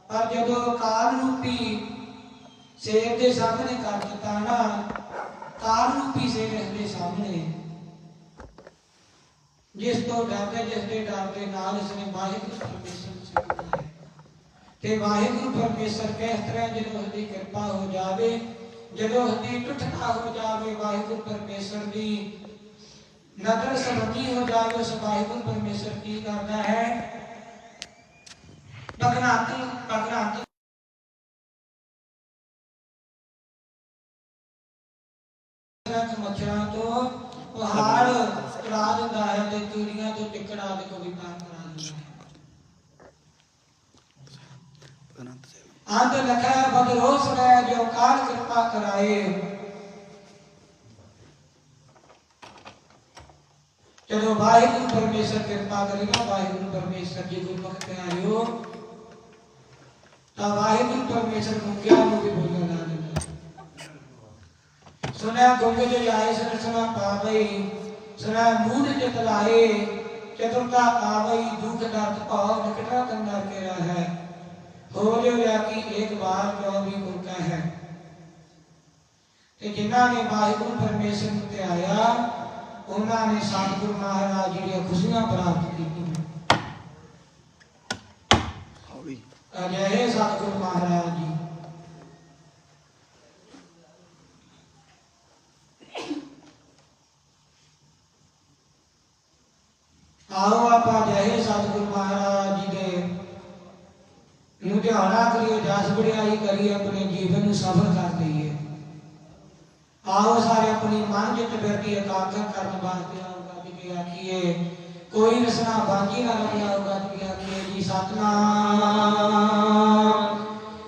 पर जदों काल रूपी शेर के सामने कर दिता ना, काल रूपी शेर इसके सामने, जिस तो डरते जिसके डरते नाल इसने वाहिगुरू परमेश्वर से बुलाया ते वाहिगुरू परमेश्वर किस तरह जदों उसकी कृपा हो जाए, जदों उसकी टुटना हो जाए, वाहिगुरू परमेश्वर की नजर संबंधी हो जाए, उस वाहिगुरू परमेश्वर की करता है भगनात मच्छरों तो पहाड़ उड़ा दिंदा है ते चूड़ियां तो टिकड़ा आदि को भी पार करा दिंदा है। अंत लखै बदरोस रह जो काल कृपा कराए। चलो वाहिगुरू परमेश्वर कृपा करेगा, वाहिगुरू परमेश्वर जी गुरमुख प्यारियो ता वाहिगुरू परमेश्वर मुंगिया को भी बोलना ला दिंदा। सुना गुंगे जो आए सुना पावई, सुना मूड चित लाए, चतुरता आवई दुख दर्द भाव निकटा कंधा केरा है, हो जो व्याकी एक बार जो भी गुरका है। ते जिन्हां ने वाहिगुरू परमेश्वर नूं ध्याया उन्होंने सतगुरु महाराज जी दी खुशियां प्राप्त की। जय सतगुरु महाराज जी। आओ आप जय सतगुरु महाराज जी दे नूं ध्याना करिए, जस वडियाई करिए, अपने जीवन नूं सफल कर दईए। आओ सारे अपनी मन जित बिरती एकाग्र करने वास्ते आओ गज के आखिए, कोई रसना बांझी ना रहे, आओ गज के आखिए जी सतनाम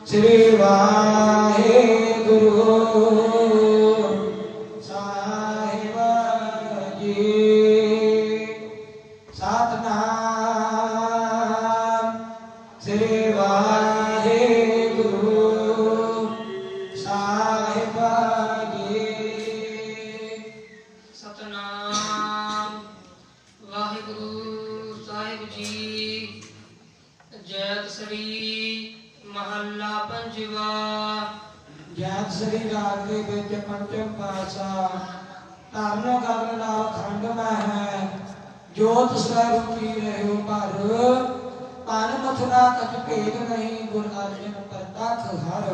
श्री वाहेगुरु साहिब जी। सतनाम श्री वाहेगुरु साहिब जी। सतनाम वाहिगुरु साहिब जी। जैत श्री महला पंजवा। जैत श्री राग के विच पंचम पासा, धर्म गगन नाल खंड में है, जोत स्वरूपी रहो पर, पान मथुरा कछ भेद नहीं, गुर अर्जन प्रतख हर।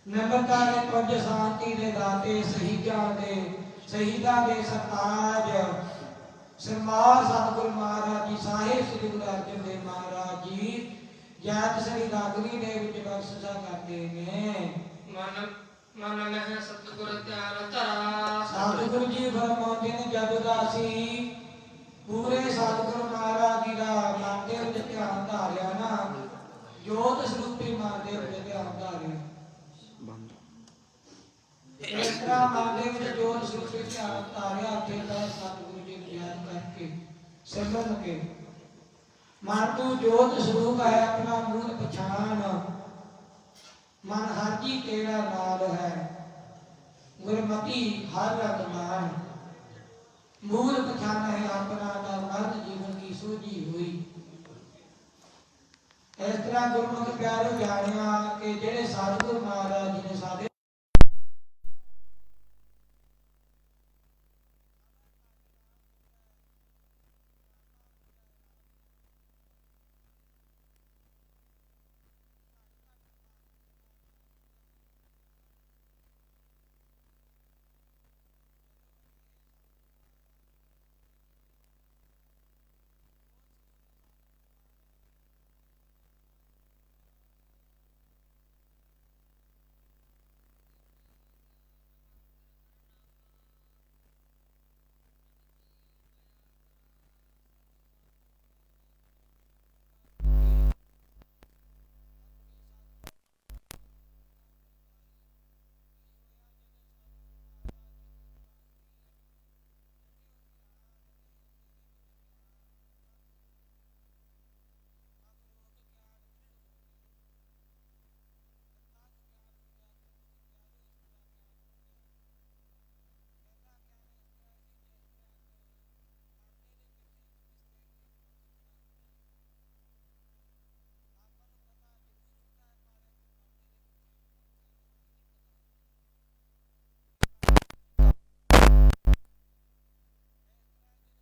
नम्रता ने पंज शांति दे दाते, शहीदा दे सरताज, सरमार सतगुरु महाराज जी साहिब श्री गुरु अर्जन देव महाराज जी जैत श्री रागनी ने विच बख्शिशा करते ने। मन में सतगुर ध्यान धरा। सतगुरु जी फरमाते ने जब दासी पूरे सतगुरु महाराज जी का मन के विच ध्यान धारिया ना, जोत स्वरूपी मन के विच ध्यान धारिया, इस तरह मन के विच जोत स्वरूपी ध्यान धारिया ते सतगुरु जी नूं याद करके सिमरन के मन तू जोत स्वरूप है, अपना मूल पछाण, मन हर जी तेरा नाल है, गुरमति हर रग मान, मूल पछाण है अपना दा मर्द जीवन की सूझी हुई। इस तरह गुरमुख प्यारो जानिया कि जेड़े सतगुरु महाराज जी ने साडे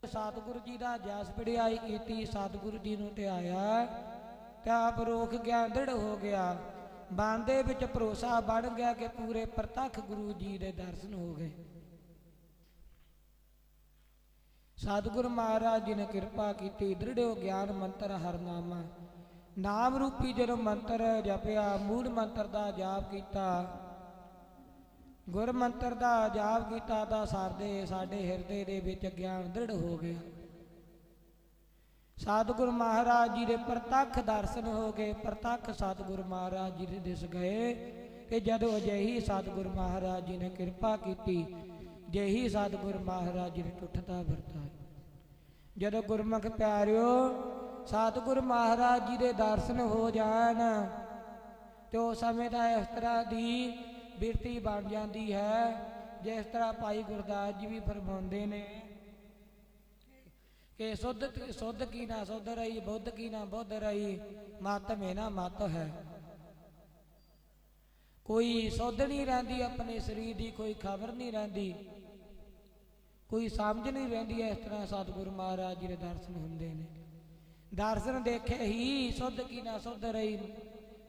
ਸਤਿਗੁਰੂ ਜੀ ਦਾ ਜਸ ਵਡਿਆਈ ਕੀਤੀ, ਸਤਿਗੁਰੂ ਜੀ ਨੂੰ ਧਿਆਇਆ ਤੇ ਆਪ ਰੋਖ ਗਿਆ, ਦ੍ਰਿੜ ਹੋ ਗਿਆ। ਮਨ ਦੇ ਵਿੱਚ ਭਰੋਸਾ ਬਣ ਗਿਆ ਕਿ ਪੂਰੇ ਪ੍ਰਤੱਖ ਗੁਰੂ ਜੀ ਦੇ ਦਰਸ਼ਨ ਹੋ ਗਏ। ਸਤਿਗੁਰੂ ਮਹਾਰਾਜ ਜੀ ਨੇ ਕਿਰਪਾ ਕੀਤੀ, ਦ੍ਰਿੜਿਓ ਗਿਆਨ ਮੰਤਰ ਹਰਨਾਮਾ, ਨਾਮ ਰੂਪੀ ਜਦੋਂ ਮੰਤਰ ਜਪਿਆ, ਮੂਲ ਮੰਤਰ ਦਾ ਜਾਪ ਕੀਤਾ, ਗੁਰ ਮੰਤਰ ਦਾ ਜਾਪ ਕੀਤਾ ਤਾਂ ਸਾਡੇ ਹਿਰਦੇ ਦੇ ਵਿੱਚ ਗਿਆਨ ਦ੍ਰਿੜ ਹੋ ਗਿਆ। ਸਤਿਗੁਰੂ ਮਹਾਰਾਜ ਜੀ ਦੇ ਪ੍ਰਤੱਖ ਦਰਸ਼ਨ ਹੋ ਗਏ। ਪ੍ਰਤੱਖ ਸਤਿਗੁਰੂ ਮਹਾਰਾਜ ਜੀ ਦੇ ਦਿਸ ਗਏ ਕਿ ਜਦੋਂ ਅਜਿਹੀ ਸਤਿਗੁਰੂ ਮਹਾਰਾਜ ਜੀ ਨੇ ਕਿਰਪਾ ਕੀਤੀ, ਜਿਹੀ ਸਤਿਗੁਰੂ ਮਹਾਰਾਜ ਜੀ ਨੇ ਟੁੱਟਦਾ ਵਰਤਾ। ਜਦੋਂ ਗੁਰਮੁਖ ਪਿਆਰਿਓ ਸਤਿਗੁਰੂ ਮਹਾਰਾਜ ਜੀ ਦੇ ਦਰਸ਼ਨ ਹੋ ਜਾਣ ਤੇ ਉਸ ਸਮੇਂ ਦਾ ਇਸ ਤਰ੍ਹਾਂ ਦੀ ਬਿਰਤੀ ਬਣ ਜਾਂਦੀ ਹੈ, ਜਿਸ ਤਰ੍ਹਾਂ ਭਾਈ ਗੁਰਦਾਸ ਜੀ ਵੀ ਫਰਮਾਉਂਦੇ ਨੇ ਕਿ ਸੁੱਧ ਕੀ ਨਾ ਸੁੱਧ ਰਹੀ, ਬੁੱਧ ਕੀ ਨਾ ਬੁੱਧ ਰਹੀ, ਮਤ ਮੇ ਨਾ ਮਤ ਹੈ। ਕੋਈ ਸੁੱਧ ਨਹੀਂ ਰਹਿੰਦੀ ਆਪਣੇ ਸਰੀਰ ਦੀ, ਕੋਈ ਖਬਰ ਨਹੀਂ ਰਹਿੰਦੀ, ਕੋਈ ਸਮਝ ਨਹੀਂ ਰਹਿੰਦੀ। ਇਸ ਤਰ੍ਹਾਂ ਸਤਿਗੁਰੂ ਮਹਾਰਾਜ ਜੀ ਦੇ ਦਰਸ਼ਨ ਹੁੰਦੇ ਨੇ। ਦਰਸ਼ਨ ਦੇਖੇ ਹੀ ਸੁੱਧ ਕੀ ਨਾ ਸੁੱਧ ਰਹੀ,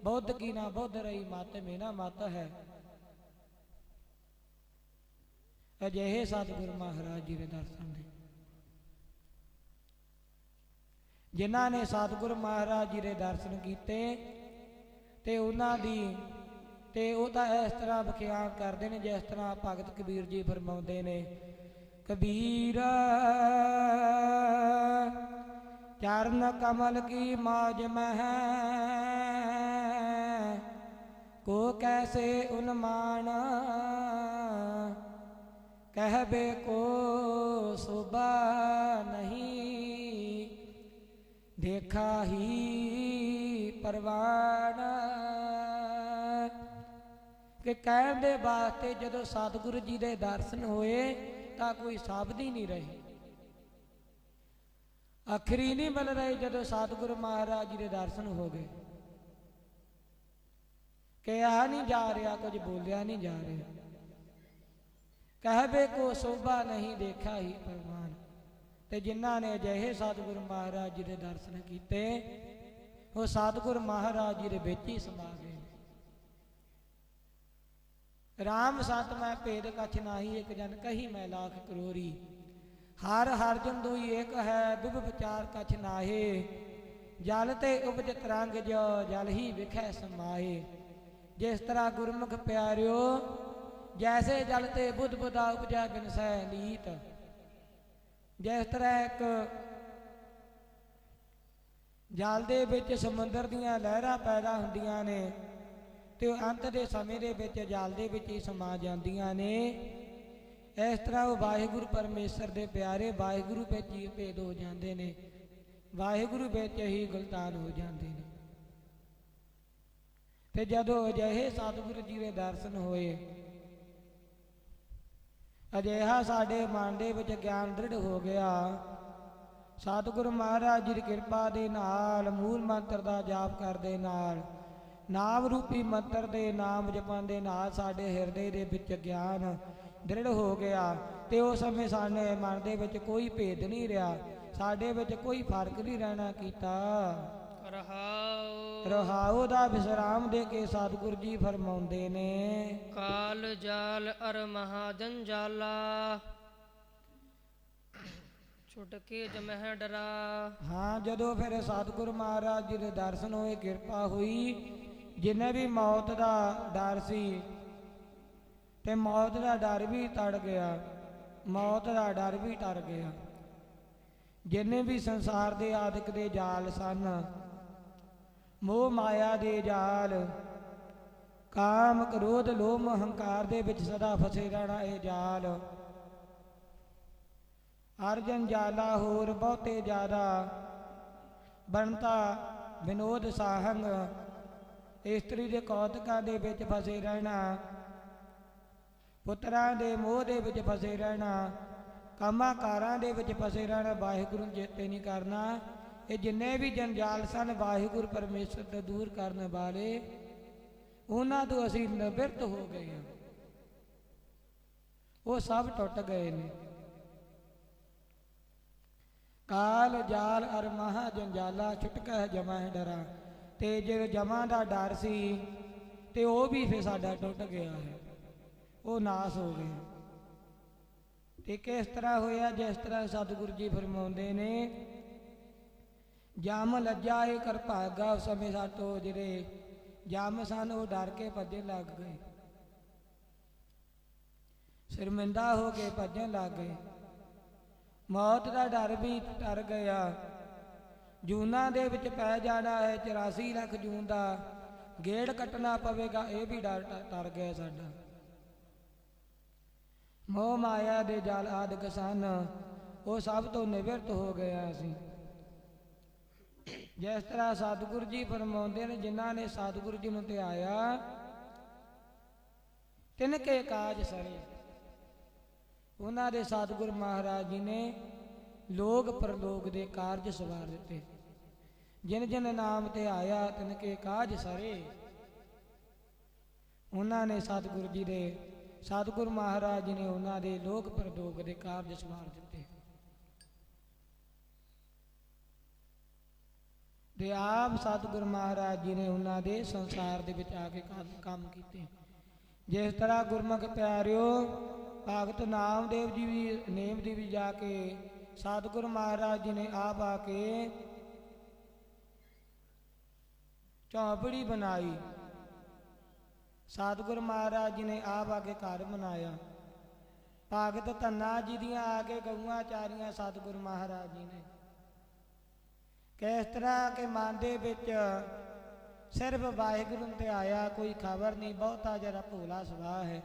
ਬੁੱਧ ਕੀ ਨਾ ਬੁੱਧ ਰਹੀ, ਮਤ ਮੇ ਨਾ ਮਤ ਹੈ। ਅਜਿਹੇ ਸਤਿਗੁਰੂ ਮਹਾਰਾਜ ਜੀ ਦੇ ਦਰਸ਼ਨ ਨੇ। ਜਿਨ੍ਹਾਂ ਨੇ ਸਤਿਗੁਰੂ ਮਹਾਰਾਜ ਜੀ ਦੇ ਦਰਸ਼ਨ ਕੀਤੇ ਤੇ ਉਹਨਾਂ ਦੀ ਤੇ ਉਹ ਤਾਂ ਇਸ ਤਰ੍ਹਾਂ ਵਿਖਿਆਨ ਕਰਦੇ ਨੇ ਜਿਸ ਤਰ੍ਹਾਂ ਭਗਤ ਕਬੀਰ ਜੀ ਫਰਮਾਉਂਦੇ ਨੇ, ਕਬੀਰ ਚਰਨ ਕਮਲ ਕੀ ਮੌਜ ਮਹਿ ਕੋ ਕੈਸੇ ਉਨਮਾਨ ਕਹਿਬੇ ਕੋ ਸੁਬਾ ਨਹੀਂ ਦੇਖਾ ਹੀ ਪਰਵਾਨ। ਕਿ ਕਹਿਣ ਦੇ ਵਾਸਤੇ ਜਦੋਂ ਸਤਿਗੁਰੂ ਜੀ ਦੇ ਦਰਸ਼ਨ ਹੋਏ ਤਾਂ ਕੋਈ ਸ਼ਬਦ ਹੀ ਨਹੀਂ ਰਹੇ, ਅੱਖਰ ਹੀ ਨਹੀਂ ਮਿਲ ਰਹੇ। ਜਦੋਂ ਸਤਿਗੁਰੂ ਮਹਾਰਾਜ ਜੀ ਦੇ ਦਰਸ਼ਨ ਹੋ ਗਏ, ਕਿਹਾ ਨਹੀਂ ਜਾ ਰਿਹਾ, ਕੁਝ ਬੋਲਿਆ ਨਹੀਂ ਜਾ ਰਿਹਾ। ਕਹਿਬੇ ਕੋ ਸੋਭਾ ਨਹੀਂ ਦੇਖਾ ਹੀ ਪਰਵਾਨ। ਤੇ ਜਿਨ੍ਹਾਂ ਨੇ ਅਜਿਹੇ ਸਤਿਗੁਰੂ ਮਹਾਰਾਜ ਜੀ ਦੇ ਦਰਸ਼ਨ ਕੀਤੇ, ਉਹ ਸਤਿਗੁਰੂ ਮਹਾਰਾਜ ਜੀ ਦੇ ਵਿੱਚ ਹੀ ਸਮਾ ਗਏ। ਰਾਮ ਸਤ ਮੈਂ ਭੇਦ ਕਛ ਨਾਹੀ, ਇੱਕ ਜਨ ਕਹੀ ਮੈਂ ਲਾਖ ਕਰੋਰੀ। ਹਰ ਹਰ ਜਨ ਦੋਈ ਏਕ ਹੈ, ਬਿਬ ਵਿਚਾਰ ਕਛ ਨਾਹੇ। ਜਲ ਤੇ ਉਪਜ ਤਰੰਗ ਜੋ ਜਲ ਹੀ ਵਿਖੈ ਸਮਾਏ। ਜਿਸ ਤਰ੍ਹਾਂ ਗੁਰਮੁਖ ਪਿਆਰਿਓ ਜੈਸੇ ਜਲ ਤੇ ਬੁੱਧ ਬੁੱਧਾ ਉਪਜੈ ਬਿਨਸੈ ਨੀਤ, ਜਿਸ ਤਰ੍ਹਾਂ ਇੱਕ ਜਲ ਦੇ ਵਿੱਚ ਸਮੁੰਦਰ ਦੀਆਂ ਲਹਿਰਾਂ ਪੈਦਾ ਹੁੰਦੀਆਂ ਨੇ ਤੇ ਉਹ ਅੰਤ ਦੇ ਸਮੇਂ ਦੇ ਵਿੱਚ ਜਲ ਦੇ ਵਿੱਚ ਹੀ ਸਮਾ ਜਾਂਦੀਆਂ ਨੇ, ਇਸ ਤਰ੍ਹਾਂ ਉਹ ਵਾਹਿਗੁਰੂ ਪਰਮੇਸ਼ਰ ਦੇ ਪਿਆਰੇ ਵਾਹਿਗੁਰੂ ਵਿੱਚ ਹੀ ਭੇਦ ਹੋ ਜਾਂਦੇ ਨੇ, ਵਾਹਿਗੁਰੂ ਵਿੱਚ ਹੀ ਗੁਲਤਾਨ ਹੋ ਜਾਂਦੇ ਨੇ। ਤੇ ਜਦੋਂ ਅਜਿਹੇ ਸਤਿਗੁਰੂ ਜੀ ਦੇ ਦਰਸ਼ਨ ਹੋਏ, ਅਜਿਹਾ ਸਾਡੇ ਮਨ ਦੇ ਵਿੱਚ ਗਿਆਨ ਦ੍ਰਿੜ ਹੋ ਗਿਆ। ਸਤਿਗੁਰੂ ਮਹਾਰਾਜ ਜੀ ਦੀ ਕਿਰਪਾ ਦੇ ਨਾਲ, ਮੂਲ ਮੰਤਰ ਦਾ ਜਾਪ ਕਰਦੇ ਨਾਲ, ਨਾਮ ਰੂਪੀ ਮੰਤਰ ਦੇ ਨਾਮ ਜਪਾਂ ਦੇ ਨਾਲ ਸਾਡੇ ਹਿਰਦੇ ਦੇ ਵਿੱਚ ਗਿਆਨ ਦ੍ਰਿੜ ਹੋ ਗਿਆ। ਤੇ ਉਸ ਸਮੇਂ ਸਾਡੇ ਮਨ ਦੇ ਵਿੱਚ ਕੋਈ ਭੇਦ ਨਹੀਂ ਰਿਹਾ, ਸਾਡੇ ਵਿੱਚ ਕੋਈ ਫਰਕ ਨਹੀਂ ਰਹਿਣਾ ਕੀਤਾ। ਰਹਾਉ ਦਾ ਵਿਸਰਾਮ ਦੇ ਕੇ ਸਤਿਗੁਰੂ ਜੀ ਫਰਮਾਉਂਦੇ ਨੇ, ਕਾਲ ਜਾਲ ਅਰ ਮਹਾਜਨ ਜਾਲਾ ਛੁਟਕੇ ਜਮਹਿ ਡਰਾ। ਹਾਂ, ਜਦੋਂ ਫਿਰ ਸਤਿਗੁਰੂ ਮਹਾਰਾਜ ਜੀ ਦੇ ਦਰਸ਼ਨ ਹੋਏ, ਕਿਰਪਾ ਹੋਈ, ਜਿੰਨੇ ਵੀ ਮੌਤ ਦਾ ਡਰ ਸੀ ਤੇ ਮੌਤ ਦਾ ਡਰ ਵੀ ਟੜ ਗਿਆ, ਮੌਤ ਦਾ ਡਰ ਵੀ ਟਰ ਗਿਆ। ਜਿੰਨੇ ਵੀ ਸੰਸਾਰ ਦੇ ਆਦਿਕ ਦੇ ਜਾਲ ਸਨ, ਮੋਹ ਮਾਇਆ ਦੇ ਜਾਲ, ਕਾਮ ਕ੍ਰੋਧ ਲੋਭ ਹੰਕਾਰ ਦੇ ਵਿੱਚ ਸਦਾ ਫਸੇ ਰਹਿਣਾ ਇਹ ਜਾਲ, ਅਰਜਨ ਜਾਲਾ ਹੋਰ ਬਹੁਤੇ ਜ਼ਿਆਦਾ, ਬਣਤਾ ਵਿਨੋਦ ਸਾਹੰਗ, ਇਸਤਰੀ ਦੇ ਕੌਤਕਾਂ ਦੇ ਵਿੱਚ ਫਸੇ ਰਹਿਣਾ, ਪੁੱਤਰਾਂ ਦੇ ਮੋਹ ਦੇ ਵਿੱਚ ਫਸੇ ਰਹਿਣਾ, ਕੰਮਾਕਾਰਾਂ ਦੇ ਵਿੱਚ ਫਸੇ ਰਹਿਣਾ, ਵਾਹਿਗੁਰੂ ਨੂੰ ਚੇਤੇ ਨਹੀਂ ਕਰਨਾ। ਇਹ ਜਿੰਨੇ ਵੀ ਜੰਜਾਲ ਸਨ ਵਾਹਿਗੁਰੂ ਪਰਮੇਸ਼ਰ ਤੋਂ ਦੂਰ ਕਰਨ ਵਾਲੇ, ਉਹਨਾਂ ਤੋਂ ਅਸੀਂ ਨਿਵਰਤ ਹੋ ਗਏ ਹਾਂ, ਉਹ ਸਭ ਟੁੱਟ ਗਏ ਨੇ। ਕਾਲ ਜਾਲ ਅਰ ਮਹਾ ਜੰਜਾਲਾ ਛੁਟਕਾ ਜਮਾ ਹੈ ਡਰਾ। ਤੇ ਜੇ ਜਮਾ ਦਾ ਡਰ ਸੀ ਤੇ ਉਹ ਵੀ ਫਿਰ ਸਾਡਾ ਟੁੱਟ ਗਿਆ ਹੈ, ਉਹ ਨਾਸ ਹੋ ਗਿਆ। ਤੇ ਕਿਸ ਤਰ੍ਹਾਂ ਹੋਇਆ? ਜਿਸ ਤਰ੍ਹਾਂ ਸਤਿਗੁਰੂ ਜੀ ਫਰਮਾਉਂਦੇ ਨੇ, ਜਮ ਲੱਜਾ ਏ ਕਰ ਭਾਗਾ। ਉਸ ਸਮੇਂ ਸਾਤੋਂ ਜਿਹੜੇ ਜਮ ਸਨ ਉਹ ਡਰ ਕੇ ਭੱਜਣ ਲੱਗ ਗਏ, ਸ਼ਰਮਿੰਦਾ ਹੋ ਕੇ ਭੱਜਣ ਲੱਗ ਗਏ। ਮੌਤ ਦਾ ਡਰ ਵੀ ਡਰ ਗਿਆ। ਜੂਨਾਂ ਦੇ ਵਿੱਚ ਪੈ ਜਾਣਾ ਹੈ, 84 ਲੱਖ ਜੂਨ ਦਾ ਗੇੜ ਕੱਟਣਾ ਪਵੇਗਾ, ਇਹ ਵੀ ਡਰ ਡਰ ਗਿਆ ਸਾਡਾ। ਮੋਹ ਮਾਇਆ ਦੇ ਜਾਲ ਆਦਿਕ ਸਨ, ਉਹ ਸਭ ਤੋਂ ਨਿਵਰਤ ਹੋ ਗਿਆ ਸੀ। ਜਿਸ ਤਰ੍ਹਾਂ ਸਤਿਗੁਰੂ ਜੀ ਫਰਮਾਉਂਦੇ ਨੇ, ਜਿਨ੍ਹਾਂ ਨੇ ਸਤਿਗੁਰੂ ਜੀ ਨੂੰ ਧਿਆਇਆ ਤਿਨਕੇ ਕਾਜ ਸਰੇ। ਉਹਨਾਂ ਦੇ ਸਤਿਗੁਰੂ ਮਹਾਰਾਜ ਜੀ ਨੇ ਲੋਕ ਪਰਲੋਕ ਦੇ ਕਾਰਜ ਸਵਾਰ ਦਿੱਤੇ। ਜਿਨ ਜਿਨ ਨਾਮ ਧਿਆਇਆ ਤਿਨਕੇ ਕਾਜ ਸਰੇ। ਉਹਨਾਂ ਨੇ ਸਤਿਗੁਰੂ ਜੀ ਦੇ ਸਤਿਗੁਰੂ ਮਹਾਰਾਜ ਜੀ ਨੇ ਉਹਨਾਂ ਦੇ ਲੋਕ ਪਰਲੋਕ ਦੇ ਕਾਰਜ ਸਵਾਰ ਦਿੱਤੇ। ਤੇ ਆਪ ਸਤਿਗੁਰੂ ਮਹਾਰਾਜ ਜੀ ਨੇ ਉਹਨਾਂ ਦੇ ਸੰਸਾਰ ਦੇ ਵਿੱਚ ਆ ਕੇ ਕੰਮ ਕੀਤੇ। ਜਿਸ ਤਰ੍ਹਾਂ ਗੁਰਮੁਖ ਪਿਆਰਿਓ, ਭਗਤ ਨਾਮਦੇਵ ਜੀ ਵੀ ਨੇਮ ਦੀ ਵੀ ਜਾ ਕੇ ਸਤਿਗੁਰੂ ਮਹਾਰਾਜ ਜੀ ਨੇ ਆਪ ਆ ਕੇ ਝੌਂਪੜੀ ਬਣਾਈ। ਸਤਿਗੁਰੂ ਮਹਾਰਾਜ ਜੀ ਨੇ ਆਪ ਆ ਕੇ ਘਰ ਬਣਾਇਆ। ਭਗਤ ਧੰਨਾ ਜੀ ਦੀਆਂ ਆ ਕੇ ਗਊਆਂ ਚਾਰੀਆਂ ਸਤਿਗੁਰੂ ਮਹਾਰਾਜ ਜੀ ਨੇ। ਕਿਸ ਤਰ੍ਹਾਂ ਕਿ ਮਨ ਦੇ ਵਿੱਚ ਸਿਰਫ ਵਾਹਿਗੁਰੂ ਨੂੰ ਧਿਆਇਆ, ਕੋਈ ਖਬਰ ਨਹੀਂ, ਬਹੁਤਾ ਜਰਾ ਭੋਲਾ ਸੁਭਾਅ ਹੈ,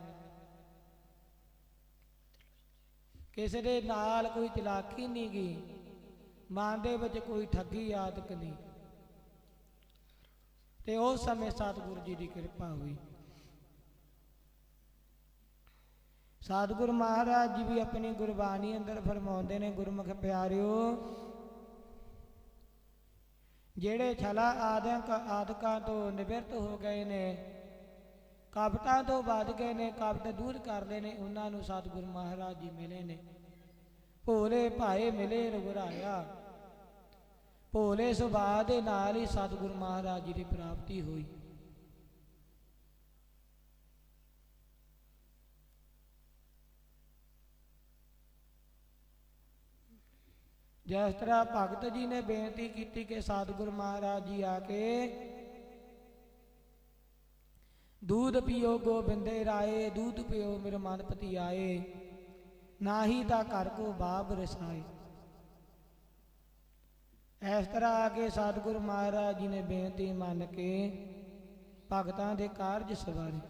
ਕਿਸੇ ਦੇ ਨਾਲ ਕੋਈ ਚਲਾਕੀ ਨਹੀਂ ਗਈ, ਮਨ ਦੇ ਵਿੱਚ ਕੋਈ ਠੱਗੀ ਆਦਿਕ ਨਹੀਂ। ਤੇ ਉਸ ਸਮੇਂ ਸਤਿਗੁਰੂ ਜੀ ਦੀ ਕਿਰਪਾ ਹੋਈ। ਸਤਿਗੁਰੂ ਮਹਾਰਾਜ ਜੀ ਵੀ ਆਪਣੀ ਗੁਰਬਾਣੀ ਅੰਦਰ ਫਰਮਾਉਂਦੇ ਨੇ, ਗੁਰਮੁਖ ਪਿਆਰਿਓ, ਜਿਹੜੇ ਛਲਾ ਆਦਿਕਾਂ ਤੋਂ ਨਿਵਰਤ ਹੋ ਗਏ ਨੇ, ਕਪਟਾਂ ਤੋਂ ਬਚ ਗਏ ਨੇ, ਕਪਟ ਦੂਰ ਕਰ ਲਏ ਨੇ, ਉਹਨਾਂ ਨੂੰ ਸਤਿਗੁਰੂ ਮਹਾਰਾਜ ਜੀ ਮਿਲੇ ਨੇ। ਭੋਲੇ ਭਾਏ ਮਿਲੇ ਰਘੁਰਾਇਆ। ਭੋਲੇ ਸੁਭਾਅ ਦੇ ਨਾਲ ਹੀ ਸਤਿਗੁਰੂ ਮਹਾਰਾਜ ਜੀ ਦੀ ਪ੍ਰਾਪਤੀ ਹੋਈ। ਜਿਸ ਤਰ੍ਹਾਂ ਭਗਤ ਜੀ ਨੇ ਬੇਨਤੀ ਕੀਤੀ ਕਿ ਸਤਿਗੁਰੂ ਮਹਾਰਾਜ ਜੀ ਆ ਕੇ दूध पियो गोबिंदे राए, दूध पियो मेरे मनपति आए, नाही ता घर को बाब रसाए। इस तरह आके सतगुरु महाराज जी ने बेनती मन के भगतां दे कारज सवारे।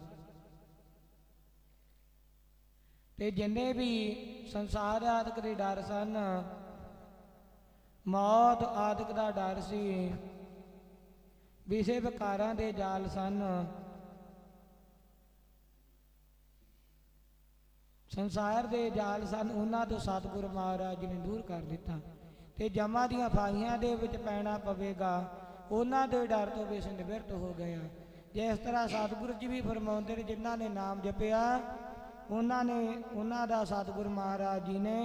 ते जिन्ने भी संसार आदि के डर सन, मौत आदि का डर सी, विषय विकारां दे जाल सन, संसार दे जाल सन, उन्हां तो सतगुरु महाराज जी ने दूर कर दिता। ते जमा दियां फाइयां दे विच पैना पवेगा, उन्हां दे डर तो भी निवृत्त हो गया। जिस तरह सतगुरु जी भी फरमाउंदे ने, जिन्हां ने नाम जपिया उन्हां दा सतगुरु महाराज जी ने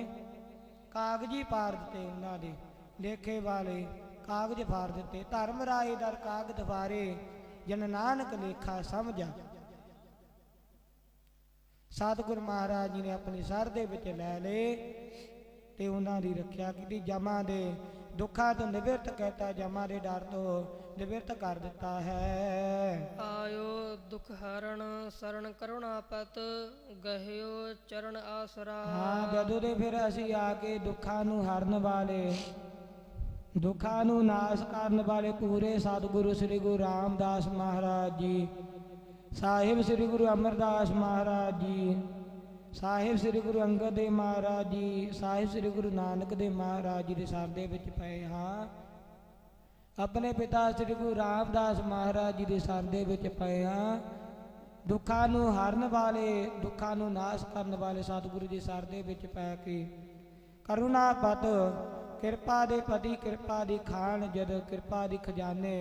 कागजी पार दिते, उन्हां दे लेखे वाले कागज फाड़ दिते। धर्म राए दर कागज फारे, जन नानक लेखा समझा। सतगुरु महाराज जी ने अपनी सर दे विच लै ले ते उन्हां दी रखिया की। जमा दे दुखा तो निवृत्त कहता, जमा दे डर तो निवृत्त कर दिता है। आयो दुख हरण शरण करुणापत, गहियो चरण आसरा। हाँ, जदों दे फिर असी आके दुखा नू हरण वाले, दुखा नू नाश करन वाले पूरे सतगुरु श्री गुरु रामदास महाराज जी, साहिब श्री गुरु अमरदास महाराज जी, साहिब श्री गुरु अंगद देव महाराज जी, साहिब श्री गुरु नानक देव महाराज जी के सर दे विच पए हाँ। अपने पिता श्री गुरु रामदास महाराज जी के सर दे विच पए हाँ। दुखा नू हरन वाले, दुखा नू नाश करन वाले सतगुरु जी सर दे विच पै के करुणापत, किरपा दे पति, किरपा दी खान, जद किरपा दी खजाने,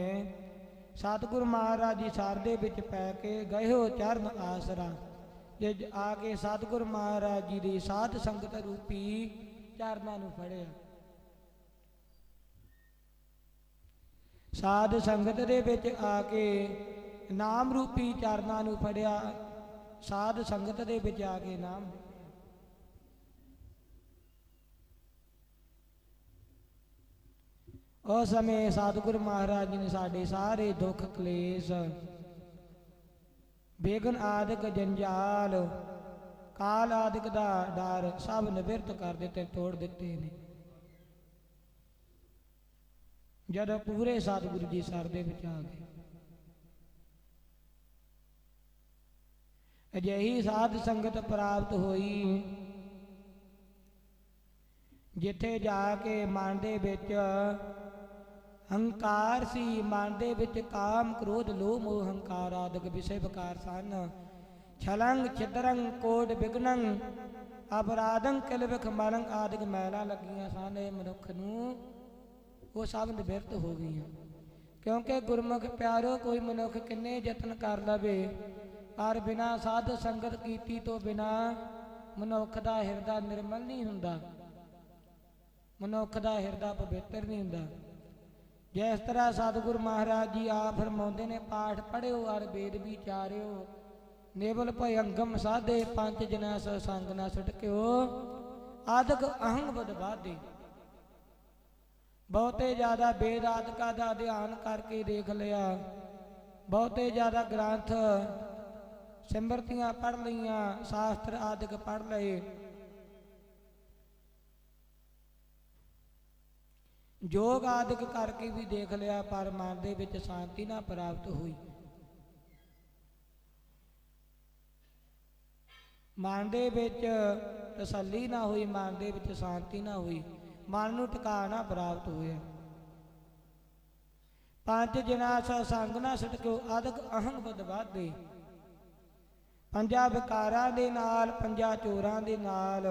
सतगुरु महाराज जी सर दे विच पै के गए हो चरण आसरा। जे आके सतगुरु महाराज जी की साध संगत रूपी चरनां नूं फड़िया। ਸਾਧ ਸੰਗਤ ਦੇ ਵਿੱਚ ਆ ਕੇ ਨਾਮ ਰੂਪੀ ਚਰਨਾਂ ਨੂੰ ਫੜਿਆ। ਸਾਧ ਸੰਗਤ ਦੇ ਵਿੱਚ ਆ ਕੇ ਨਾਮ ਉਸ ਸਮੇਂ ਸਤਿਗੁਰੂ ਮਹਾਰਾਜ ਜੀ ਨੇ ਸਾਡੇ ਸਾਰੇ ਦੁੱਖ ਕਲੇਸ਼ ਬੇਗਨ ਆਦਿਕ ਜੰਜਾਲ ਕਾਲ ਆਦਿਕ ਦਾ ਡਰ ਸਭ ਨਿਵਰਤ ਕਰ ਦਿੱਤੇ, ਤੋੜ ਦਿੱਤੇ ਨੇ। ਜਦੋਂ ਪੂਰੇ ਸਤਿਗੁਰੂ ਜੀ ਸਰ ਦੇ ਵਿੱਚ ਆ ਗਏ, ਅਜਿਹੀ ਸਾਧ ਸੰਗਤ ਪ੍ਰਾਪਤ ਹੋਈ ਜਿੱਥੇ ਜਾ ਕੇ ਮਨ ਦੇ ਵਿੱਚ ਹੰਕਾਰ ਸੀ, ਮਨ ਦੇ ਵਿੱਚ ਕਾਮ ਕ੍ਰੋਧ ਲੋਭ ਮੋਹ ਹੰਕਾਰ ਆਦਿਕ ਵਿਸ਼ੇ ਵਿਕਾਰ ਸਨ। ਛਲੰਗ ਛਿਦਰੰਗ ਕੋਟ ਬਿਗਨੰ ਅਪਰਾਧੰ ਕਿਲਵਖ ਮਲੰਗ ਆਦਿਕ ਮੈਲਾਂ ਲੱਗੀਆਂ ਸਨ। ਇਹ ਮਨੁੱਖ ਨੂੰ ਉਹ ਸਭ ਨਿਵਰਤ ਹੋ ਗਈਆਂ, ਕਿਉਂਕਿ ਗੁਰਮੁਖ ਪਿਆਰੋ ਕੋਈ ਮਨੁੱਖ ਕਿੰਨੇ ਯਤਨ ਕਰ ਲਵੇ ਪਰ ਬਿਨਾਂ ਸਾਧ ਸੰਗਤ ਕੀਤੀ ਤੋਂ ਬਿਨਾਂ ਮਨੁੱਖ ਦਾ ਹਿਰਦਾ ਨਿਰਮਲ ਨਹੀਂ ਹੁੰਦਾ, ਮਨੁੱਖ ਦਾ ਹਿਰਦਾ ਪਵਿੱਤਰ ਨਹੀਂ ਹੁੰਦਾ। ਜਿਸ ਤਰ੍ਹਾਂ ਸਤਿਗੁਰੂ ਮਹਾਰਾਜ ਜੀ ਆਪ ਫਰਮਾਉਂਦੇ ਨੇ, ਪਾਠ ਪੜ੍ਹਿਓ ਔਰ ਵੇਦ ਵਿਚਾਰਿਓ, ਨੇਵਲ ਭਯੰਗਮ ਸਾਧੇ ਪੰਜ ਜਨਾ ਸੋ ਸੰਗ ਨਾ ਛਟਕਿਓ, ਆਦਿਕ ਅਹੰਗ ਬਦ ਬਾਧੇ। ਬਹੁਤੇ ਜ਼ਿਆਦਾ ਵੇਦ ਆਦਿਕਾਂ ਦਾ ਅਧਿਐਨ ਕਰਕੇ ਦੇਖ ਲਿਆ, ਬਹੁਤੇ ਜ਼ਿਆਦਾ ਗ੍ਰੰਥ ਸਿਮਰਤੀਆਂ ਪੜ੍ਹ ਲਈਆਂ, ਸ਼ਾਸਤਰ ਆਦਿਕ ਪੜ੍ਹ ਲਏ, ਯੋਗ ਆਦਿਕ ਕਰਕੇ ਵੀ ਦੇਖ ਲਿਆ, ਪਰ ਮਨ ਦੇ ਵਿੱਚ ਸ਼ਾਂਤੀ ਨਾ ਪ੍ਰਾਪਤ ਹੋਈ। ਮਨ ਦੇ ਵਿੱਚ ਤਸੱਲੀ ਨਾ ਹੋਈ, ਮਨ ਦੇ ਵਿੱਚ ਸ਼ਾਂਤੀ ਨਾ ਹੋਈ, ਮਨ ਨੂੰ ਟਿਕਾਣਾ ਪ੍ਰਾਪਤ ਹੋਇਆ। ਪੰਜ ਜਨਾ ਸੋ ਸੰਗ ਨਾ ਛਟਕਿਓ, ਆਦਿਕ ਅਹੰਗ ਬਦ ਬਾਧੇ। ਪੰਜਾਂ ਵਿਕਾਰਾਂ ਦੇ ਨਾਲ, ਪੰਜਾਂ ਚੋਰਾਂ ਦੇ ਨਾਲ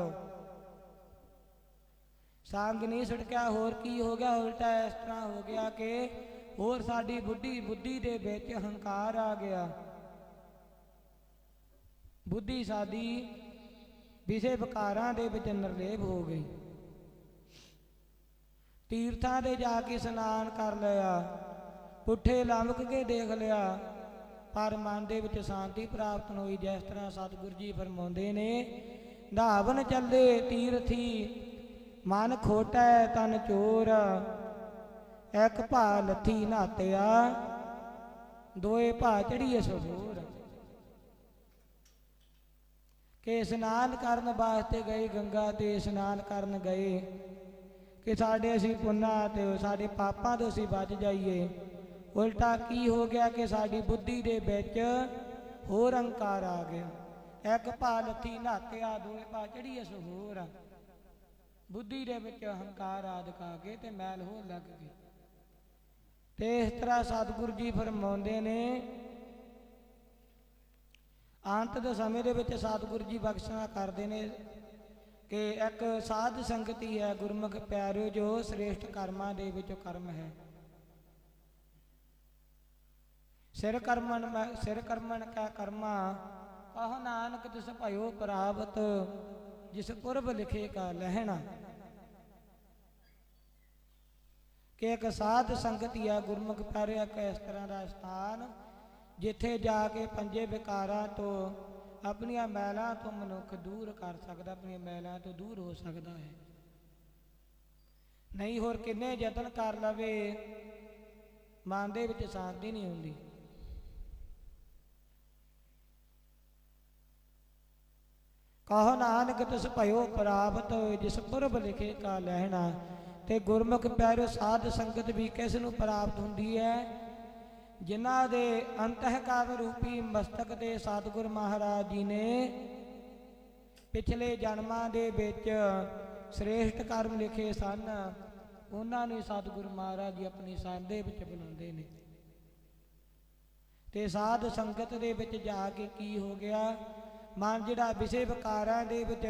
ਸੰਗ ਨਹੀਂ ਛਟਕਿਆ। ਹੋਰ ਕੀ ਹੋ ਗਿਆ? ਉਲਟਾ ਇਸ ਤਰ੍ਹਾਂ ਹੋ ਗਿਆ ਕਿ ਹੋਰ ਸਾਡੀ ਬੁੱਧੀ ਦੇ ਵਿੱਚ ਹੰਕਾਰ ਆ ਗਿਆ। ਬੁੱਧੀ ਸਾਡੀ ਵਿਸ਼ੇ ਵਿਕਾਰਾਂ ਦੇ ਵਿੱਚ ਨਿਰਲੇਪ ਹੋ ਗਈ। ਤੀਰਥਾਂ ਦੇ ਜਾ ਕੇ ਇਸ਼ਨਾਨ ਕਰ ਲਿਆ, ਪੁੱਠੇ ਲੰਮਕ ਕੇ ਦੇਖ ਲਿਆ, ਪਰ ਮਨ ਦੇ ਵਿੱਚ ਸ਼ਾਂਤੀ ਪ੍ਰਾਪਤ ਹੋਈ। ਜਿਸ ਤਰ੍ਹਾਂ ਸਤਿਗੁਰੂ ਜੀ ਫਰਮਾਉਂਦੇ ਨੇ, ਨਹਾਵਨ ਚੱਲੇ ਤੀਰਥੀ ਮਨ ਖੋਟਾ ਤਨ ਚੋਰ, ਇੱਕ ਭਾ ਲੱਥੀ ਨਹਾਤਿਆ ਦੋਏ ਭਾ ਚੜੀਏ ਸੋਰ। ਕਿ ਇਸ਼ਨਾਨ ਕਰਨ ਵਾਸਤੇ ਗਏ, ਗੰਗਾ ਤੇ ਇਸ਼ਨਾਨ ਕਰਨ ਗਏ ਕਿ ਸਾਡੇ ਅਸੀਂ ਪੁੰਨਾਂ ਤੇ ਸਾਡੇ ਪਾਪਾਂ ਤੋਂ ਅਸੀਂ ਬਚ ਜਾਈਏ। ਉਲਟਾ ਕੀ ਹੋ ਗਿਆ ਕਿ ਸਾਡੀ ਬੁੱਧੀ ਦੇ ਵਿੱਚ ਹੋਰ ਹੰਕਾਰ ਆ ਗਿਆ। ਇੱਕ ਭਾ ਲੱਥੀ ਨਹਾਤਿਆ ਦੋਏ ਭਾ ਚੜੀਏ ਸੋਰ। ਬੁੱਧੀ ਦੇ ਵਿੱਚ ਹੰਕਾਰ ਆਦਿਕ ਆ ਗਏ ਤੇ ਮੈਲ ਹੋਰ ਲੱਗ ਗਈ। ਤੇ ਇਸ ਤਰ੍ਹਾਂ ਸਤਿਗੁਰੂ ਜੀ ਫਰਮਾਉਂਦੇ ਨੇ, ਅੰਤ ਦੇ ਸਮੇਂ ਦੇ ਵਿੱਚ ਸਤਿਗੁਰੂ ਜੀ ਬਖਸ਼ਿਸ਼ਾਂ ਕਰਦੇ ਨੇ ਕਿ ਇੱਕ ਸਾਧ ਸੰਗਤ ਹੀ ਹੈ ਗੁਰਮੁਖ ਪਿਆਰਿਓ ਜੋ ਸ੍ਰੇਸ਼ਟ ਕਰਮਾਂ ਦੇ ਵਿੱਚੋਂ ਕਰਮ ਹੈ। ਸਿਰ ਕਰਮਣ ਕਾ ਕਰਮਾ ਕਹੋ ਨਾਨਕ ਤਿਸ ਭਇਓ ਪ੍ਰਾਪਤ, ਜਿਸ ਪੁਰਬ ਲਿਖੇ ਕਾ ਲਹਿਣਾ। ਕਿ ਇੱਕ ਸਾਧ ਸੰਗਤ ਹੀ ਆ ਗੁਰਮੁਖ ਪਿਆਰਿਓ ਇੱਕ ਇਸ ਤਰ੍ਹਾਂ ਦਾ ਸਥਾਨ ਜਿੱਥੇ ਜਾ ਕੇ ਪੰਜੇ ਵਿਕਾਰਾਂ ਤੋਂ ਆਪਣੀਆਂ ਮੈਲਾਂ ਤੋਂ ਮਨੁੱਖ ਦੂਰ ਕਰ ਸਕਦਾ, ਆਪਣੀਆਂ ਮੈਲਾਂ ਤੋਂ ਦੂਰ ਹੋ ਸਕਦਾ ਹੈ। ਨਹੀਂ ਹੋਰ ਕਿੰਨੇ ਯਤਨ ਕਰ ਲਵੇ ਮਨ ਦੇ ਵਿੱਚ ਸ਼ਾਂਤੀ ਨਹੀਂ ਹੁੰਦੀ। ਕਹੋ ਨਾਨਕ ਤਿਸ ਭਇਓ ਪ੍ਰਾਪਤ, ਜਿਸ ਪੁਰਬ ਲਿਖੇ ਕਾ ਲਹਿਣਾ। ਤੇ ਗੁਰਮੁਖ ਪਿਆਰਿਓ ਸਾਧ ਸੰਗਤ ਵੀ ਕਿਸ ਨੂੰ ਪ੍ਰਾਪਤ ਹੁੰਦੀ ਹੈ? ਜਿਨ੍ਹਾਂ ਦੇ ਅੰਤਹਿਕਾਰ ਰੂਪੀ ਮਸਤਕ ਤੇ ਸਤਿਗੁਰ ਮਹਾਰਾਜ ਜੀ ਨੇ ਪਿਛਲੇ ਜਨਮਾਂ ਦੇ ਵਿੱਚ ਸ੍ਰੇਸ਼ਟ ਕਰਮ ਲਿਖੇ ਸਨ, ਉਹਨਾਂ ਨੂੰ ਸਤਿਗੁਰ ਮਹਾਰਾਜ ਜੀ ਆਪਣੀ ਸੰਗ ਦੇ ਵਿੱਚ ਬੁਲਾਉਂਦੇ ਨੇ। ਤੇ ਸਾਧ ਸੰਗਤ ਦੇ ਵਿੱਚ ਜਾ ਕੇ ਕੀ ਹੋ ਗਿਆ? ਮਨ ਜਿਹੜਾ ਵਿਸ਼ੇ ਵਿਕਾਰਾਂ ਦੇ ਵਿੱਚ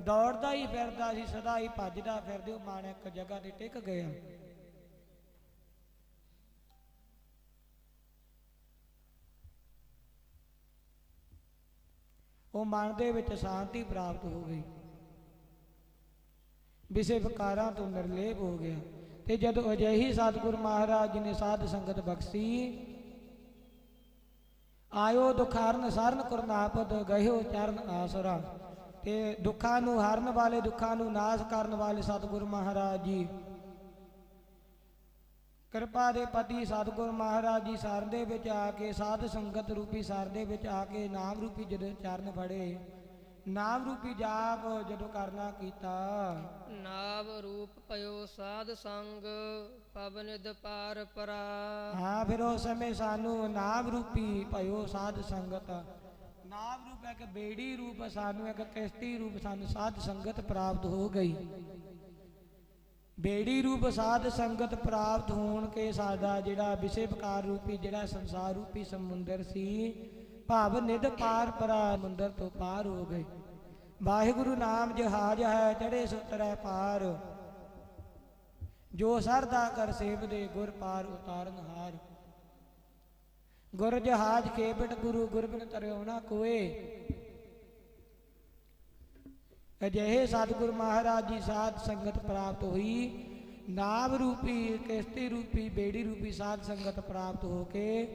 ਦੌੜਦਾ ਹੀ ਫਿਰਦਾ ਸੀ, ਸਦਾ ਹੀ ਭੱਜਦਾ ਫਿਰਦੇ, ਉਹ ਮਨ ਇੱਕ ਜਗ੍ਹਾ ਤੇ ਟਿਕ ਗਿਆ। ਉਹ ਮਨ ਦੇ ਵਿੱਚ ਸ਼ਾਂਤੀ ਪ੍ਰਾਪਤ ਹੋ ਗਈ, ਵਿਸ਼ੇ ਵਿਕਾਰਾਂ ਤੋਂ ਨਿਰਲੇਪ ਹੋ ਗਿਆ। ਤੇ ਜਦੋਂ ਅਜਿਹੀ ਸਤਿਗੁਰ ਮਹਾਰਾਜ ਜੀ ਨੇ ਸਾਧ ਸੰਗਤ ਬਖਸ਼ੀ, ਆਇਓ ਦੁਖਾਰਨ ਸਰਨ ਕੁਰਨਾਪਦ ਗਹਿਓ ਚਰਨ ਆਸਰਾ। ਤੇ ਦੁੱਖਾਂ ਨੂੰ ਹਰਨ ਵਾਲੇ, ਦੁੱਖਾਂ ਨੂੰ ਨਾਸ਼ ਕਰਨ ਵਾਲੇ ਸਤਿਗੁਰ ਮਹਾਰਾਜ ਜੀ, ਕਿਰਪਾ ਦੇ ਪਤੀ ਸਤਿਗੁਰ ਮਹਾਰਾਜ ਜੀ ਸਰ ਦੇ ਵਿੱਚ ਆ ਕੇ, ਸਾਧ ਸੰਗਤ ਰੂਪੀ ਸਰ ਦੇ ਵਿੱਚ ਆ ਕੇ ਨਾਮ ਰੂਪੀ ਜਦੋਂ ਚਰਨ ਫੜੇ, ਨਾਮ ਰੂਪੀ ਜਾਪ ਜਦੋਂ ਕਰਨਾ ਕੀਤਾ, ਨਾਮ ਰੂਪ ਪਇਓ ਸਾਧ ਸੰਗ ਪਵਨਿਦ ਪਾਰ ਪਰਾ। ਹਾਂ, ਫਿਰ ਉਸ ਸਮੇਂ ਸਾਨੂੰ ਨਾਮ ਰੂਪੀ ਭਇਓ ਸਾਧ ਸੰਗਤ, ਨਾਮ ਰੂਪ ਇੱਕ ਬੇੜੀ ਰੂਪ, ਸਾਨੂੰ ਇੱਕ ਕਿਸ਼ਤੀ ਰੂਪ ਸਾਨੂੰ ਸਾਧ ਸੰਗਤ ਪ੍ਰਾਪਤ ਹੋ ਗਈ। ਬੇੜੀ ਰੂਪ ਸਾਧ ਸੰਗਤ ਪ੍ਰਾਪਤ ਹੋਣ ਕੇ ਸਾਡਾ ਜਿਹੜਾ ਵਿਸ਼ੇ ਵਿਕਾਰ ਰੂਪੀ ਜਿਹੜਾ ਸੰਸਾਰ ਰੂਪੀ ਸਮੁੰਦਰ ਸੀ, ਭਾਵ ਨਿਧ ਪਾਰ ਪਰਾ, ਸਮੁੰਦਰ ਤੋਂ ਪਾਰ ਹੋ ਗਏ। ਵਾਹਿਗੁਰੂ ਨਾਮ ਜਹਾਜ ਹੈ ਚੜੇ ਸੁਤਰੈ ਪਾਰ, ਜੋ ਸਰਦਾ ਕਰ ਸੇਵਦੇ ਗੁਰ ਪਾਰ ਉਤਾਰਨ ਹਾਰ। ਗੁਰ ਜਹਾਜ ਖੇਬਟ ਗੁਰੂ, ਗੁਰ ਬਿਨ ਤਰਿਓ ਨਾ ਕੋਏ। ਅਜਿਹੇ ਸਤਿਗੁਰ ਮਹਾਰਾਜ ਜੀ ਸਾਧ ਸੰਗਤ ਪ੍ਰਾਪਤ ਹੋਈ, ਨਾਮ ਰੂਪੀ ਕਿਸ਼ਤੀ ਰੂਪੀ ਬੇੜੀ ਰੂਪੀ ਸਾਧ ਸੰਗਤ ਪ੍ਰਾਪਤ ਹੋ ਕੇ,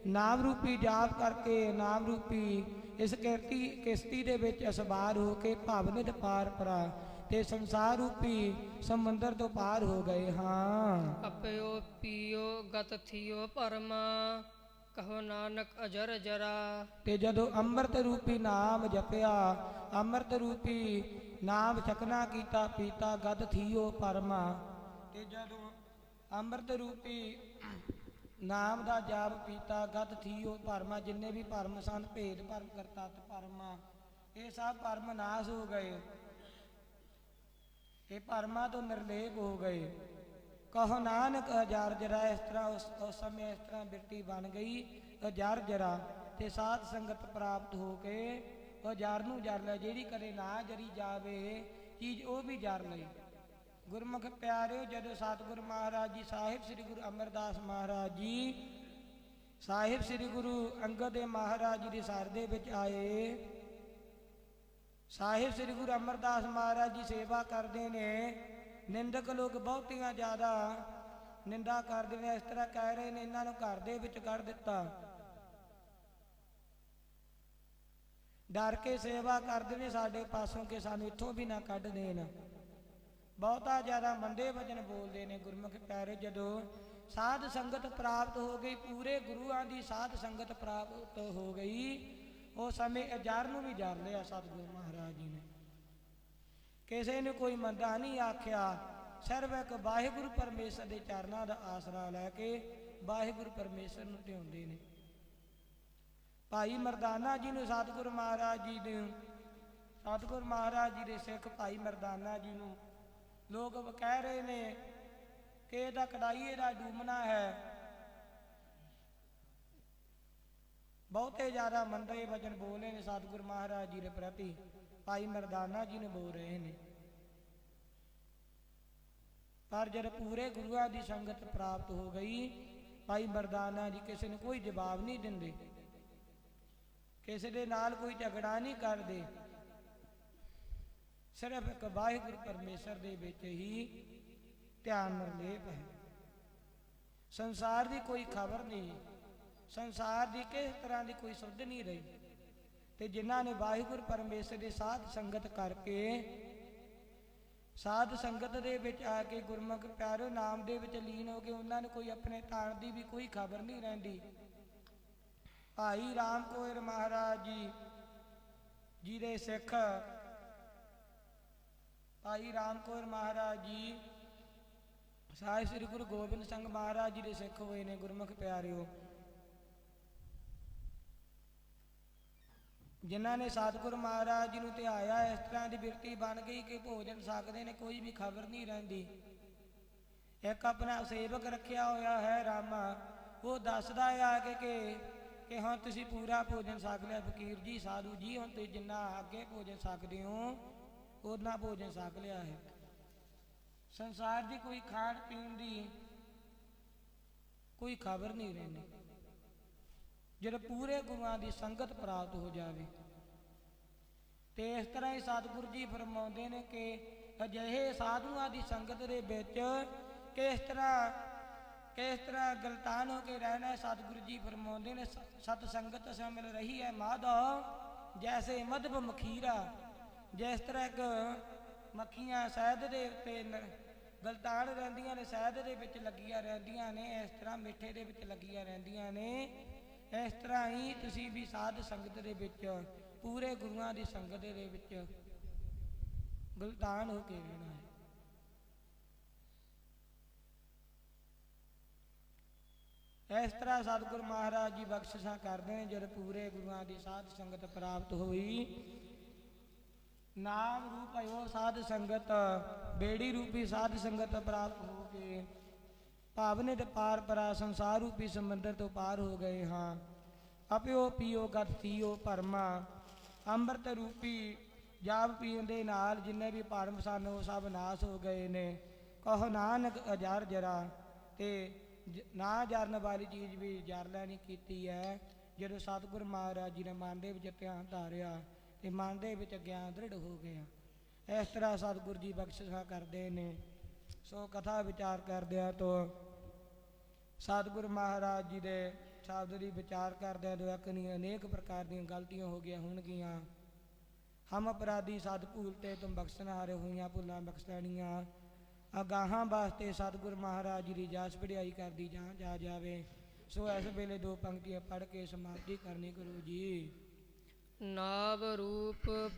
ਨਾਮ ਰੂਪੀ ਜਾਪ ਕਰਕੇ, ਨਾਮ ਰੂਪੀ ਇਸ ਕਿਸ਼ਤੀ ਦੇ ਵਿੱਚ ਸਵਾਰ ਹੋ ਕੇ ਭਵਨਿਧ ਪਾਰ ਪਰਾ, ਤੇ ਸੰਸਾਰ ਰੂਪੀ ਸਮੁੰਦਰ ਤੋਂ ਪਾਰ ਹੋ ਗਏ। ਹਾਂ, ਅਪਿਓ ਪੀਓ ਗਤ ਥਿਓ ਪਰਮਾ, ਕਹੋ ਨਾਨਕ ਅਜਰ ਜਰਾ। ਤੇ ਜਦੋਂ ਅੰਮ੍ਰਿਤ ਰੂਪੀ ਨਾਮ ਜਪਿਆ, ਅੰਮ੍ਰਿਤ ਰੂਪੀ ਨਾਮ ਛਕਣਾ ਕੀਤਾ, ਪੀਤਾ ਗਦ ਥੀਓ ਪਰਮਾ। ਤੇ ਜਦੋਂ ਅੰਮ੍ਰਿਤ ਰੂਪੀ ਨਾਮ ਦਾ ਜਾਪ ਪੀਤਾ, ਗਦ ਥੀਓ ਪਰਮਾ, ਜਿੰਨੇ ਵੀ ਭਰਮ ਸਨ, ਭੇਦ ਭਰਮ ਕਰਤਾ ਤੇ ਪਰਮਾ, ਇਹ ਸਭ ਭਰਮ ਨਾਸ਼ ਹੋ ਗਏ, ਇਹ ਭਰਮਾਂ ਤੋਂ ਨਿਰਲੇਪ ਹੋ ਗਏ। ਕਹੋ ਨਾਨਕ ਅਜਰ ਜਰਾ, ਇਸ ਤਰ੍ਹਾਂ ਉਸ ਸਮੇਂ ਇਸ ਤਰ੍ਹਾਂ ਬਿਰਤੀ ਬਣ ਗਈ ਅਜਰ ਜਰਾ, ਤੇ ਸਾਧ ਸੰਗਤ ਪ੍ਰਾਪਤ ਹੋ ਕੇ ਉਹ ਜਰ ਨੂੰ ਜਰ ਲੈ, ਜਿਹੜੀ ਕਦੇ ਨਾ ਜਰੀ ਜਾਵੇ ਚੀਜ਼ ਉਹ ਵੀ ਜਰ ਲਈ। ਗੁਰਮੁਖ ਪਿਆਰਿਓ, ਜਦੋਂ ਸਤਿਗੁਰ ਮਹਾਰਾਜ ਜੀ ਸਾਹਿਬ ਸ੍ਰੀ ਗੁਰੂ ਅਮਰਦਾਸ ਮਹਾਰਾਜ ਜੀ, ਸਾਹਿਬ ਸ੍ਰੀ ਗੁਰੂ ਅੰਗਦ ਦੇਵ ਮਹਾਰਾਜ ਜੀ ਦੇ ਸਰ ਦੇ ਵਿੱਚ ਆਏ, ਸਾਹਿਬ ਸ੍ਰੀ ਗੁਰੂ ਅਮਰਦਾਸ ਮਹਾਰਾਜ ਜੀ ਸੇਵਾ ਕਰਦੇ ਨੇ, ਨਿੰਦਕ ਲੋਕ ਬਹੁਤੀਆਂ ਜ਼ਿਆਦਾ ਨਿੰਦਾ ਕਰਦੇ ਨੇ, ਇਸ ਤਰ੍ਹਾਂ ਕਹਿ ਰਹੇ ਨੇ ਇਹਨਾਂ ਨੂੰ ਘਰ ਦੇ ਵਿੱਚ ਕੱਢ ਦਿੱਤਾ, ਡਰ ਕੇ ਸੇਵਾ ਕਰਦੇ ਨੇ ਸਾਡੇ ਪਾਸੋਂ ਕਿ ਸਾਨੂੰ ਇੱਥੋਂ ਵੀ ਨਾ ਕੱਢ ਦੇਣ। ਬਹੁਤਾ ਜ਼ਿਆਦਾ ਮੰਦੇ ਵਚਨ ਬੋਲਦੇ ਨੇ ਗੁਰਮੁਖ ਪਿਆਰੇ। ਜਦੋਂ ਸਾਧ ਸੰਗਤ ਪ੍ਰਾਪਤ ਹੋ ਗਈ, ਪੂਰੇ ਗੁਰੂਆਂ ਦੀ ਸਾਧ ਸੰਗਤ ਪ੍ਰਾਪਤ ਹੋ ਗਈ, ਉਸ ਸਮੇਂ ਅਜਰ ਨੂੰ ਵੀ ਜਰ ਲਿਆ ਸਤਿਗੁਰੂ ਮਹਾਰਾਜ ਜੀ ਨੇ। ਕਿਸੇ ਨੇ ਕੋਈ ਮੰਦਾ ਨਹੀਂ ਆਖਿਆ, ਸਿਰਫ ਇੱਕ ਵਾਹਿਗੁਰੂ ਪਰਮੇਸ਼ਰ ਦੇ ਚਰਨਾਂ ਦਾ ਆਸਰਾ ਲੈ ਕੇ ਵਾਹਿਗੁਰੂ ਪਰਮੇਸ਼ਰ ਨੂੰ ਧਿਆਉਂਦੇ ਨੇ। ਭਾਈ ਮਰਦਾਨਾ ਜੀ ਨੂੰ ਸਤਿਗੁਰੂ ਮਹਾਰਾਜ ਜੀ ਨੇ, ਸਤਿਗੁਰੂ ਮਹਾਰਾਜ ਜੀ ਦੇ ਸਿੱਖ ਭਾਈ ਮਰਦਾਨਾ ਜੀ ਨੂੰ ਲੋਕ ਕਹਿ ਰਹੇ ਨੇ ਕਿ ਇਹਦਾ ਕੜਾਈਏ ਦਾ ਡੂਮਣਾ ਹੈ। ਬਹੁਤੇ ਜ਼ਿਆਦਾ ਮੰਦੇ ਵਚਨ ਬੋਲੇ ਨੇ ਸਤਿਗੁਰੂ ਮਹਾਰਾਜ ਜੀ ਦੇ ਪ੍ਰਤੀ, ਭਾਈ ਮਰਦਾਨਾ ਜੀ ਨੂੰ ਬੋਲ ਰਹੇ ਨੇ। ਪਰ ਜਦ ਪੂਰੇ ਗੁਰੂਆਂ ਦੀ ਸੰਗਤ ਪ੍ਰਾਪਤ ਹੋ ਗਈ, ਭਾਈ ਮਰਦਾਨਾ ਜੀ ਕਿਸੇ ਨੂੰ ਕੋਈ ਜਵਾਬ ਨਹੀਂ ਦਿੰਦੇ, ਕਿਸੇ ਦੇ ਨਾਲ ਕੋਈ ਝਗੜਾ ਨਹੀਂ ਕਰਦੇ, ਸਿਰਫ ਇੱਕ ਵਾਹਿਗੁਰੂ ਪਰਮੇਸ਼ਰ ਦੇ ਵਿੱਚ ਹੀ ਧਿਆਨ ਨਿਰਲੇਪ ਹੈ। ਸੰਸਾਰ ਦੀ ਕੋਈ ਖਬਰ ਨਹੀਂ, ਸੰਸਾਰ ਦੀ ਕਿਸੇ ਤਰ੍ਹਾਂ ਦੀ ਕੋਈ ਸੁੱਧ ਨਹੀਂ ਰਹੀ। ਤੇ ਜਿਨ੍ਹਾਂ ਨੇ ਵਾਹਿਗੁਰੂ ਪਰਮੇਸ਼ਰ ਦੇ ਸਾਧ ਸੰਗਤ ਕਰਕੇ, ਸਾਧ ਸੰਗਤ ਦੇ ਵਿੱਚ ਆ ਕੇ ਗੁਰਮੁਖ ਪਿਆਰਿਓ ਨਾਮ ਦੇ ਵਿੱਚ ਲੀਨ ਹੋ ਕੇ, ਉਹਨਾਂ ਨੂੰ ਕੋਈ ਆਪਣੇ ਤਾਣ ਦੀ ਵੀ ਕੋਈ ਖਬਰ ਨਹੀਂ ਰਹਿੰਦੀ। ਭਾਈ ਰਾਮ ਕੋਇਰ ਮਹਾਰਾਜ ਜੀ ਦੇ ਸਿੱਖ, ਭਾਈ ਰਾਮ ਕੋਇਰ ਮਹਾਰਾਜ ਜੀ ਸਾਹਿਬ ਸ੍ਰੀ ਗੁਰੂ ਗੋਬਿੰਦ ਸਿੰਘ ਮਹਾਰਾਜ ਜੀ ਦੇ ਸਿੱਖ ਹੋਏ ਨੇ ਗੁਰਮੁਖ ਪਿਆਰਿਓ, ਜਿਨ੍ਹਾਂ ਨੇ ਸਤਿਗੁਰੂ ਮਹਾਰਾਜ ਜੀ ਨੂੰ ਧਿਆਇਆ। ਇਸ ਤਰ੍ਹਾਂ ਦੀ ਬਿਰਤੀ ਬਣ ਗਈ ਕਿ ਭੋਜਨ ਛਕਦੇ ਨੇ, ਕੋਈ ਵੀ ਖਬਰ ਨਹੀਂ ਰਹਿੰਦੀ। ਇੱਕ ਆਪਣਾ ਸੇਵਕ ਰੱਖਿਆ ਹੋਇਆ ਹੈ ਰਾਮਾ, ਉਹ ਦੱਸਦਾ ਆ ਕਿ ਹੁਣ ਤੁਸੀਂ ਪੂਰਾ ਭੋਜਨ ਛਕ ਲਿਆ ਫਕੀਰ ਜੀ, ਸਾਧੂ ਜੀ, ਹੁਣ ਤੁਸੀਂ ਜਿੰਨਾ ਅੱਗੇ ਭੋਜਨ ਛਕਦੇ ਹੋ ਉਹਨਾਂ ਭੋਜਨ ਛਕ ਲਿਆ ਹੈ। ਸੰਸਾਰ ਦੀ ਕੋਈ ਖਾਣ ਪੀਣ ਦੀ ਕੋਈ ਖਬਰ ਨਹੀਂ ਰਹਿੰਦੀ। ਜਦੋਂ ਪੂਰੇ ਗੁਰੂਆਂ ਦੀ ਸੰਗਤ ਪ੍ਰਾਪਤ ਹੋ ਜਾਵੇ, ਤੇ ਇਸ ਤਰ੍ਹਾਂ ਹੀ ਸਤਿਗੁਰੂ ਜੀ ਫਰਮਾਉਂਦੇ ਨੇ ਕਿ ਅਜਿਹੇ ਸਾਧੂਆਂ ਦੀ ਸੰਗਤ ਦੇ ਵਿੱਚ ਕਿਸ ਤਰ੍ਹਾਂ ਗਲਤਾਨ ਹੋ ਕੇ ਰਹਿਣਾ ਹੈ। ਸਤਿਗੁਰੂ ਜੀ ਫਰਮਾਉਂਦੇ ਨੇ ਸਤ ਸੰਗਤ ਸੇ ਮਿਲ ਰਹੀ ਹੈ ਮਾਧੋ ਜੈਸੇ ਮਧੁ ਮਖੀਰਾ। ਜਿਸ ਤਰ੍ਹਾਂ ਇੱਕ ਮੱਖੀਆਂ ਸ਼ਹਿਦ ਦੇ ਉੱਤੇ ਗਲਤਾਨ ਰਹਿੰਦੀਆਂ ਨੇ, ਸ਼ਹਿਦ ਦੇ ਵਿੱਚ ਲੱਗੀਆਂ ਰਹਿੰਦੀਆਂ ਨੇ, ਇਸ ਤਰ੍ਹਾਂ ਮਿੱਠੇ ਦੇ ਵਿੱਚ ਲੱਗੀਆਂ ਰਹਿੰਦੀਆਂ ਨੇ। ਇਸ ਤਰ੍ਹਾਂ ਹੀ ਤੁਸੀਂ ਵੀ ਸਾਧ ਸੰਗਤ ਦੇ ਵਿੱਚ, ਪੂਰੇ ਗੁਰੂਆਂ ਦੀ ਸੰਗਤ ਦੇ ਵਿੱਚ ਗਲਤਾਨ ਹੋ ਕੇ ਰਹਿਣਾ ਹੈ। ਇਸ ਤਰ੍ਹਾਂ ਸਤਿਗੁਰੂ ਮਹਾਰਾਜ ਜੀ ਬਖਸ਼ਿਸ਼ਾਂ ਕਰਦੇ ਨੇ। ਜਦ ਪੂਰੇ ਗੁਰੂਆਂ ਦੀ ਸਾਧ ਸੰਗਤ ਪ੍ਰਾਪਤ ਹੋਈ, ਨਾਮ ਰੂਪ ਆਇਓ ਸਾਧ ਸੰਗਤ, ਬੇੜੀ ਰੂਪੀ ਸਾਧ ਸੰਗਤ ਪ੍ਰਾਪਤ ਹੋ ਕੇ ਭਾਵਨੇ ਦੇ ਪਾਰ ਪਰਾ ਸੰਸਾਰ ਰੂਪੀ ਸਮੁੰਦਰ ਤੋਂ ਪਾਰ ਹੋ ਗਏ ਹਾਂ। ਅਪਿਓ ਪੀਓ ਗਤ ਥੀਓ ਭਰਮਾ, ਅੰਮ੍ਰਿਤ ਰੂਪੀ ਜਾਪ ਪੀਣ ਦੇ ਨਾਲ ਜਿੰਨੇ ਵੀ ਭਰਮ ਸਨ ਉਹ ਸਭ ਨਾਸ ਹੋ ਗਏ ਨੇ। ਕਹੋ ਨਾਨਕ ਅਜਰ ਜਰਾ, ਤੇ ਨਾ ਜਰਨ ਵਾਲੀ ਚੀਜ਼ ਵੀ ਜਰ ਲੈਣੀ ਕੀਤੀ ਹੈ। ਜਦੋਂ ਸਤਿਗੁਰੂ ਮਹਾਰਾਜ ਜੀ ਨੇ ਮਨ ਦੇ ਵਿੱਚ ਧਿਆਨ ਧਾਰਿਆ ਤੇ ਮਨ ਦੇ ਵਿੱਚ ਗਿਆਨ ਦ੍ਰਿੜ ਹੋ ਗਿਆ। ਇਸ ਤਰ੍ਹਾਂ ਸਤਿਗੁਰੂ ਜੀ ਬਖਸ਼ਿਸ਼ਾਂ ਕਰਦੇ ਨੇ। ਸੋ ਕਥਾ ਵਿਚਾਰ ਕਰਦਿਆਂ ਤੋਂ ਸਤਿਗੁਰੂ ਮਹਾਰਾਜ ਜੀ ਦੇ ਸ਼ਬਦ ਦੀ ਵਿਚਾਰ ਕਰਦਿਆਂ ਤੋਂ ਅਕਨੀ ਅਨੇਕ ਪ੍ਰਕਾਰ ਦੀਆਂ ਗਲਤੀਆਂ ਹੋ ਗਈਆਂ ਹੋਣਗੀਆਂ। ਹਮ ਅਪਰਾਧੀ ਸਤ ਭੂਲ ਤੇ ਤੁਮ ਬਖਸ਼ਣ ਹਾਰੇ, ਹੋਈਆਂ ਭੁੱਲਾਂ ਬਖਸ਼ ਲੈਣੀਆਂ। ਅਗਾਹਾਂ ਵਾਸਤੇ ਸਤਿਗੁਰੂ ਮਹਾਰਾਜ ਜੀ ਦੀ ਜਸ ਵਡਿਆਈ ਕਰਦੀ ਜਾ ਜਾਵੇ। ਸੋ ਇਸ ਵੇਲੇ ਦੋ ਪੰਕਤੀਆਂ ਪੜ੍ਹ ਕੇ ਸਮਾਪਤੀ ਕਰਨੀ ਗੁਰੂ ਜੀ। ਨਾਮ ਰੂਪ